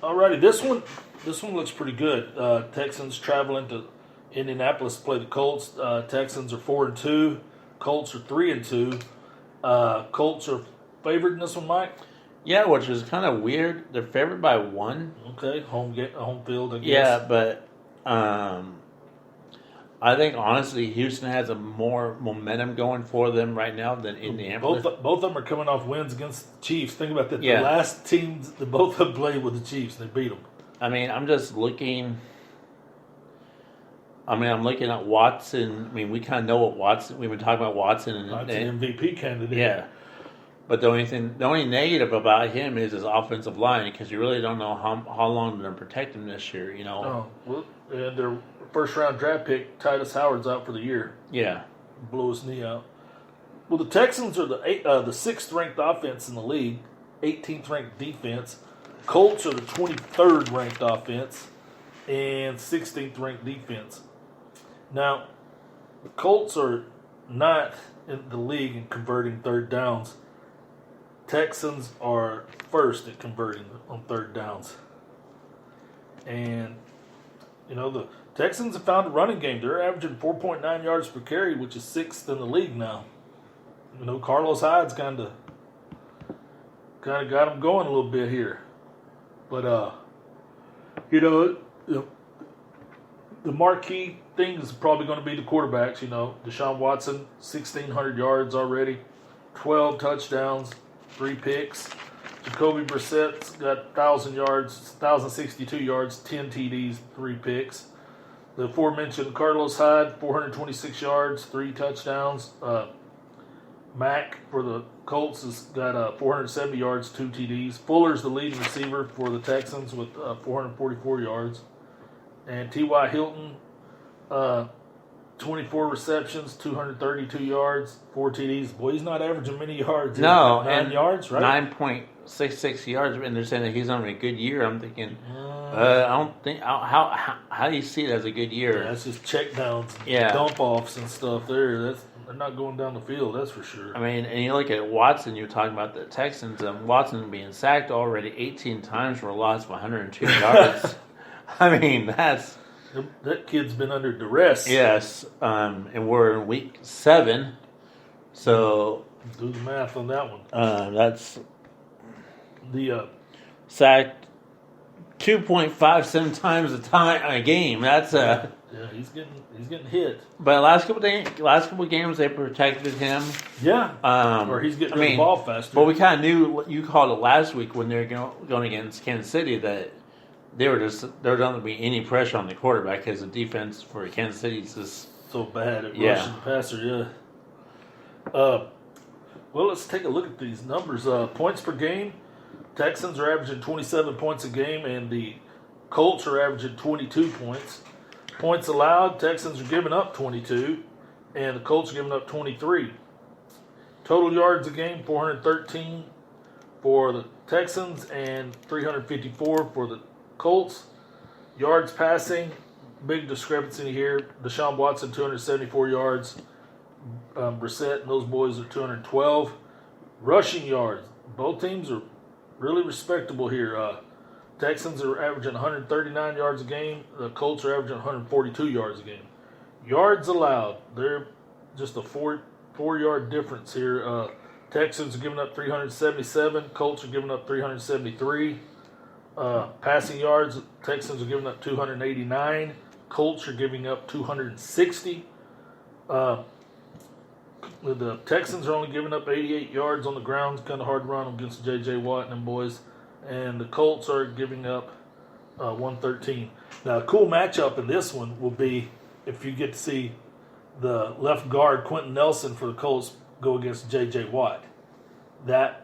Alrighty, this one looks pretty good. Texans traveling to Indianapolis to play the Colts. Texans are 4-2. Colts are 3-2. Colts are favored in this one, Mike. Yeah, which is kind of weird. They're favored by 1. Okay, home field. I guess. Yeah, but I think honestly, Houston has a more momentum going for them right now than Indianapolis. Both of them are coming off wins against the Chiefs. Think about that. Yeah. The last teams that both have played with the Chiefs, they beat them. I mean, I'm just looking. I'm looking at Watson. I mean, we kind of know what Watson. We've been talking about Watson That's an MVP candidate. Yeah. But the only negative about him is his offensive line because you really don't know how long they're going to protect him this year. You know. Oh, well, and their first round draft pick Titus Howard's out for the year. Yeah. Blew his knee out. Well, the Texans are the 6th ranked offense in the league, 18th ranked defense. Colts are the 23rd ranked offense and 16th ranked defense. Now, the Colts are not in the league in converting third downs. Texans are first at converting on third downs. And, you know, the Texans have found a running game. They're averaging 4.9 yards per carry, which is 6th in the league now. You know, Carlos Hyde's kind of got them going a little bit here. But, you know, the marquee thing is probably going to be the quarterbacks. You know, Deshaun Watson, 1,600 yards already, 12 touchdowns, 3 picks. Jacoby Brissett's got 1,000 yards, 1,062 yards, 10 TDs, 3 picks. The aforementioned Carlos Hyde, 426 yards, 3 touchdowns. Mack for the Colts has got 470 yards, 2 TDs. Fuller's the leading receiver for the Texans with 444 yards. And T.Y. Hilton, 24 receptions, 232 yards, 4 TDs. Boy, he's not averaging many yards. No, 9 yards, right? 9.66 yards, and they're saying that he's having a good year. I'm thinking, I don't think how do you see it as a good year? Yeah, that's just check downs, Yeah. dump offs and stuff. They're not going down the field. That's for sure. I mean, and you look at Watson. You were talking about the Texans. Watson being sacked already 18 times for a loss of 102 yards. I mean, that kid's been under duress. Yes, and we're in week 7, so Do the math on that one. that's The sacked 2.57 times a game. That's yeah, he's getting hit. But last couple games they protected him. Yeah, or he's getting the ball faster. But we kind of knew you called it last week when they were going against Kansas City that there was not going to be any pressure on the quarterback because the defense for Kansas City is just so bad at rushing the passer. Yeah. Well, let's take a look at these numbers. Points per game. Texans are averaging 27 points a game, and the Colts are averaging 22 points. Points allowed, Texans are giving up 22, and the Colts are giving up 23. Total yards a game, 413 for the Texans and 354 for the Colts. Yards passing, big discrepancy here. Deshaun Watson, 274 yards. Brissett and those boys are 212. Rushing yards, both teams are really respectable here. Texans are averaging 139 yards a game. The Colts are averaging 142 yards a game. Yards allowed, they're just a 4-yard difference here. Texans are giving up 377. Colts are giving up 373. Passing yards, Texans are giving up 289. Colts are giving up 260. The Texans are only giving up 88 yards on the ground. It's kind of hard to run against J.J. Watt and them boys. And the Colts are giving up 113. Now, a cool matchup in this one will be if you get to see the left guard, Quentin Nelson, for the Colts go against J.J. Watt. That's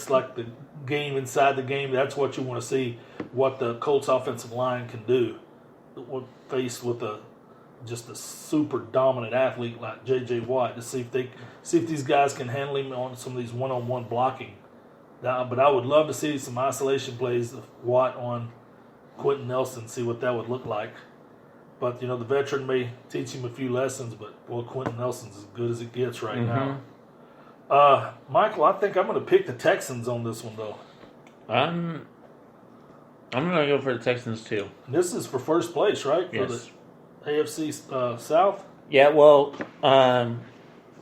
like the game inside the game. That's what you want to see, what the Colts offensive line can do. Faced with just a super dominant athlete like J.J. Watt, to see if these guys can handle him on some of these one-on-one blocking. But I would love to see some isolation plays of Watt on Quentin Nelson, see what that would look like. But, you know, the veteran may teach him a few lessons, but, boy, Quentin Nelson's as good as it gets right now. Michael, I think I'm going to pick the Texans on this one, though. I'm going to go for the Texans, too. This is for first place, right? For Yes. the AFC South. Yeah, well,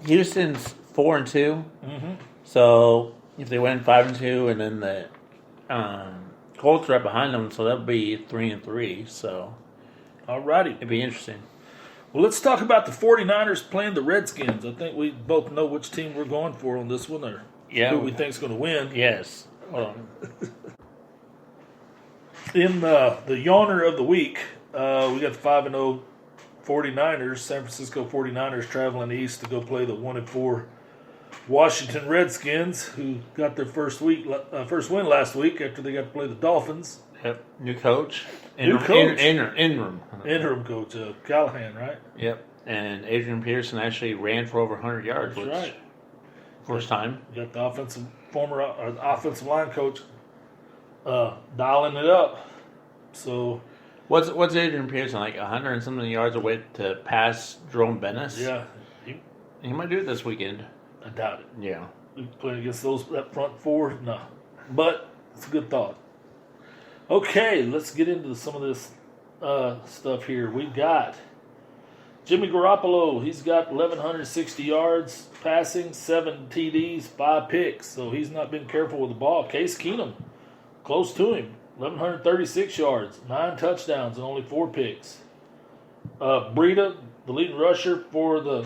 Houston's 4-2. Mm-hmm. So if they win 5-2, and then the Colts are right behind them, so that'll be 3-3. So Alrighty. it'd be interesting. Well, let's talk about the 49ers playing the Redskins. I think we both know which team we're going for on this one, or who we think's going to win. Yes. Hold on. In the yawner of the week, we got the 5-0 49ers, San Francisco 49ers traveling east to go play the 1-4 Washington Redskins, who got their first win last week after they got to play the Dolphins. Yep. New coach. New coach. Interim. Interim coach, Callahan, right? Yep. And Adrian Peterson actually ran for over 100 yards. That's which, right. First time. You got the offensive line coach dialing it up. So What's Adrian Peterson, like 100 and something yards away to pass Jerome Bennis? yeah, He might do it this weekend. I doubt it. Yeah. Playing against that front four, no. But it's a good thought. Okay, let's get into some of this stuff here. We've got Jimmy Garoppolo. He's got 1,160 yards passing, 7 TDs, 5 picks. So he's not been careful with the ball. Case Keenum, close to him, 1,136 yards, 9 touchdowns, and only 4 picks. Breida, the leading rusher for the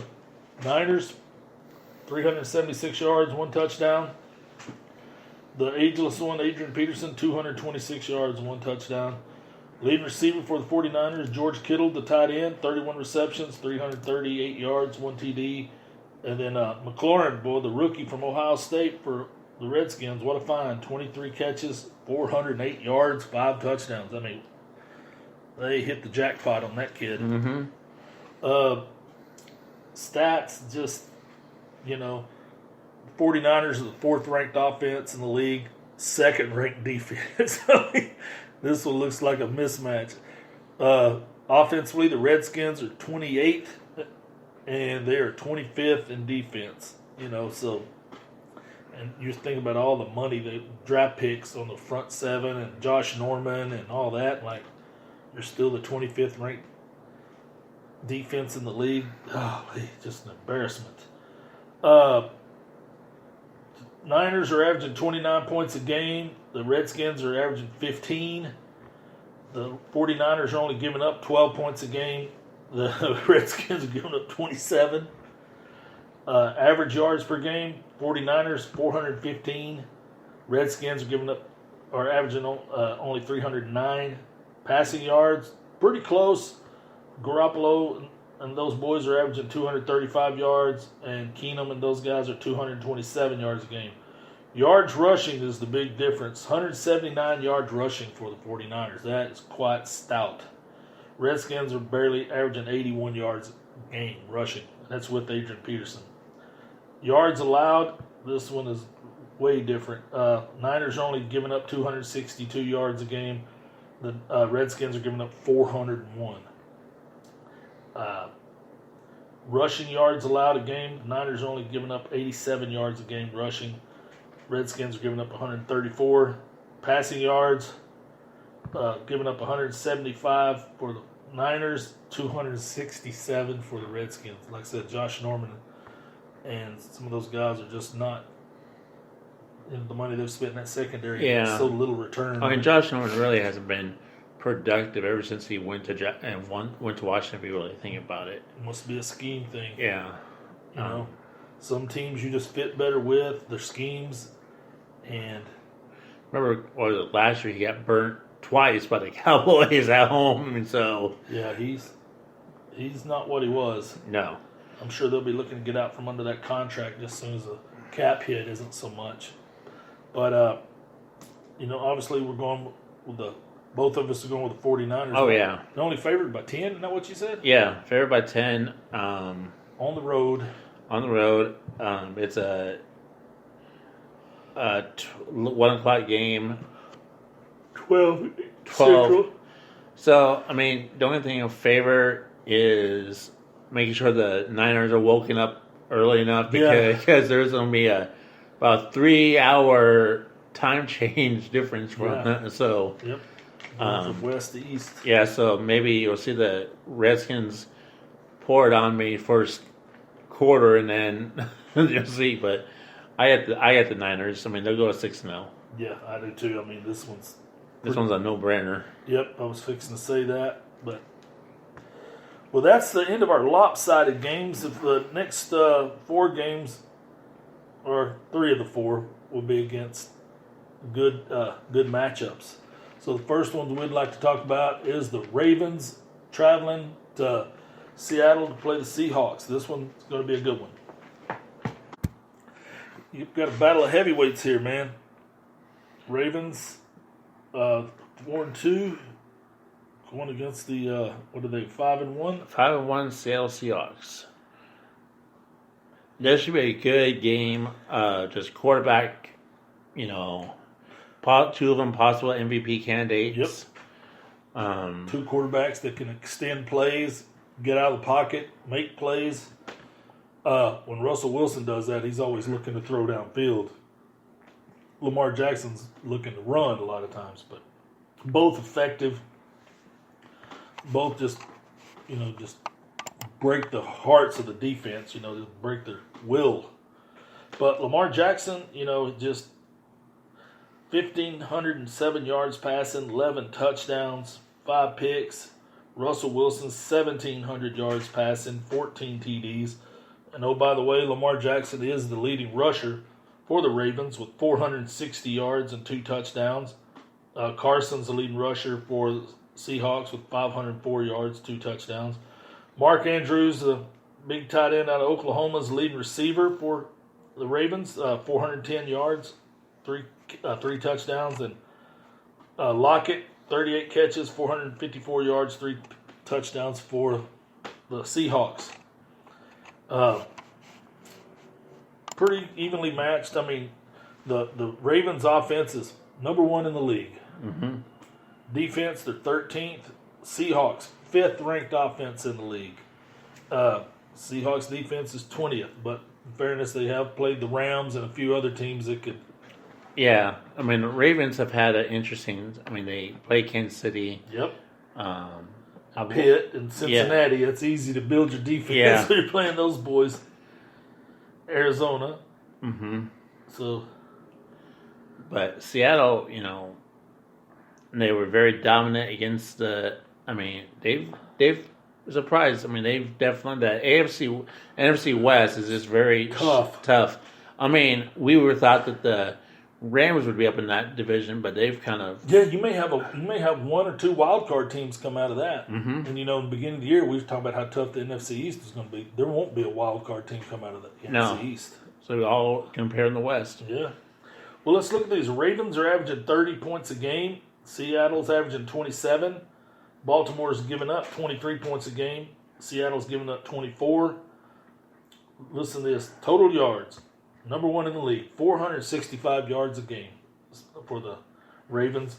Niners, 376 yards, 1 touchdown. The ageless one, Adrian Peterson, 226 yards, 1 touchdown. Leading receiver for the 49ers, George Kittle, the tight end, 31 receptions, 338 yards, 1 TD. And then McLaurin, the rookie from Ohio State for the Redskins, what a find. 23 catches, 408 yards, 5 touchdowns. I mean, they hit the jackpot on that kid. Mm-hmm. Stats, just, 49ers are the 4th-ranked offense in the league, 2nd-ranked defense. This one looks like a mismatch. Offensively, the Redskins are 28th, and they are 25th in defense. So, and you think about all the money, the draft picks on the front 7, and Josh Norman and all that. Like, you're still the 25th-ranked defense in the league. Oh, just an embarrassment. Niners are averaging 29 points a game. The Redskins are averaging 15. The 49ers are only giving up 12 points a game. The Redskins are giving up 27. Average yards per game, 49ers 415. Redskins are averaging only 309. Passing yards, pretty close. Garoppolo and those boys are averaging 235 yards, and Keenum and those guys are 227 yards a game. Yards rushing is the big difference. 179 yards rushing for the 49ers. That is quite stout. Redskins are barely averaging 81 yards a game rushing. That's with Adrian Peterson. Yards allowed, this one is way different. Niners are only giving up 262 yards a game. The Redskins are giving up 401. Rushing yards allowed a game. Niners are only giving up 87 yards a game rushing. Redskins are giving up 134. Passing yards, giving up 175 for the Niners, 267 for the Redskins. Like I said, Josh Norman and some of those guys are just not the money they've spent in that secondary. Yeah. So little return. I mean, Josh Norman really hasn't been productive ever since he went to Washington. If you really think about it, It must be a scheme thing. yeah. Some teams you just fit better with their schemes, and Remember, last year he got burnt twice by the Cowboys at home, and so yeah, he's not what he was. no. I'm sure they'll be looking to get out from under that contract just as soon as the cap hit isn't so much. But obviously we're going with both of us are going with the 49ers. Oh yeah, They're only favored by 10. Isn't that what you said? yeah. Favored by 10. On the road. On the road, it's a 1 o'clock game. 12. 12. Central. So, I mean, the only thing in favor is making sure the Niners are woken up early enough because there's going to be about 3 hour time change difference from Yeah. that. So, Yep. From west to east. Yeah, so maybe you'll see the Redskins pour it on me first quarter, and then you'll see. But I got the Niners. I mean, they'll go to 6-0. Yeah, I do too. I mean, this one's a no-brainer. Yep, I was fixing to say that, but well, that's the end of our lopsided games. If the next 4 games, or 3 of the 4, will be against good matchups. So the first one we'd like to talk about is the Ravens traveling to Seattle to play the Seahawks. This one's going to be a good one. You've got a battle of heavyweights here, man. Ravens, 4-2, going against the 5-1? 5-1 Seattle Seahawks. This should be a good game. Just quarterback, 2 of them possible MVP candidates. Yep. 2 quarterbacks that can extend plays, get out of the pocket, make plays. When Russell Wilson does that, he's always looking to throw downfield. Lamar Jackson's looking to run a lot of times, but both effective. Both just break the hearts of the defense, just break their will. But Lamar Jackson, just 1,507 yards passing, 11 touchdowns, 5 picks. Russell Wilson, 1,700 yards passing, 14 TDs. And oh, by the way, Lamar Jackson is the leading rusher for the Ravens with 460 yards and 2 touchdowns. Carson's the leading rusher for the Seahawks with 504 yards, 2 touchdowns. Mark Andrews, the big tight end out of Oklahoma, is the leading receiver for the Ravens, 410 yards, 3 touchdowns. And Lockett, 38 catches, 454 yards, 3 touchdowns for the Seahawks. Pretty evenly matched. I mean, the Ravens' offense is number 1 in the league. Mm-hmm. Defense, they're 13th. Seahawks, 5th ranked offense in the league. Seahawks defense is 20th, but in fairness, they have played the Rams and a few other teams that could. Yeah, I mean, the Ravens have had an interesting. I mean, they play Kansas City. Yep. Pitt and Cincinnati. Yeah. It's easy to build your defense when you're playing those boys. Arizona. Mm-hmm. So. But Seattle, they were very dominant against the. I mean, they've surprised. I mean, they've definitely the NFC West is just very tough. I mean, we were thought that the Rams would be up in that division, but they've kind of you may have 1 or 2 wild card teams come out of that. Mm-hmm. And in the beginning of the year, we were talking about how tough the NFC East is going to be. There won't be a wild card team come out of the NFC East. So we all compare in the West. Yeah. Well, let's look at these. Ravens are averaging 30 points a game. Seattle's averaging 27. Baltimore's giving up 23 points a game. Seattle's giving up 24. Listen to this. Total yards. Number 1 in the league. 465 yards a game for the Ravens.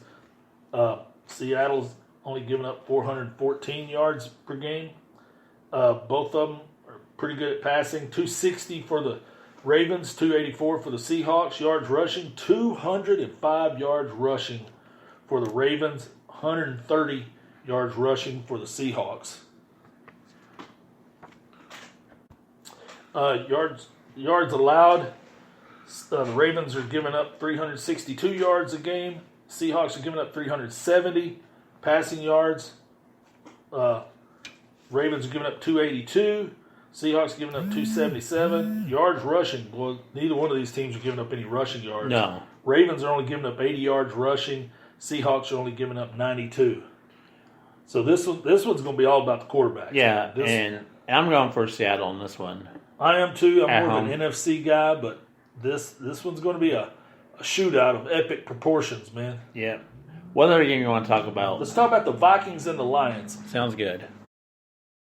Seattle's only giving up 414 yards per game. Both of them are pretty good at passing. 260 for the Ravens, 284 for the Seahawks. Yards rushing, 205 yards rushing for the Ravens, 130 yards rushing for the Seahawks. Yards allowed, the Ravens are giving up 362 yards a game. Seahawks are giving up 370 passing yards. Ravens are giving up 282. Seahawks giving up 277. Yards rushing. Well, neither one of these teams are giving up any rushing yards. No. Ravens are only giving up 80 yards rushing. Seahawks are only giving up 92. So this one's going to be all about the quarterback. Yeah, and I'm going for Seattle on this one. I am too. I'm more of an NFC guy, but this one's going to be a shootout of epic proportions, man. Yeah. What other game you want to talk about? Let's talk about the Vikings and the Lions. Sounds good.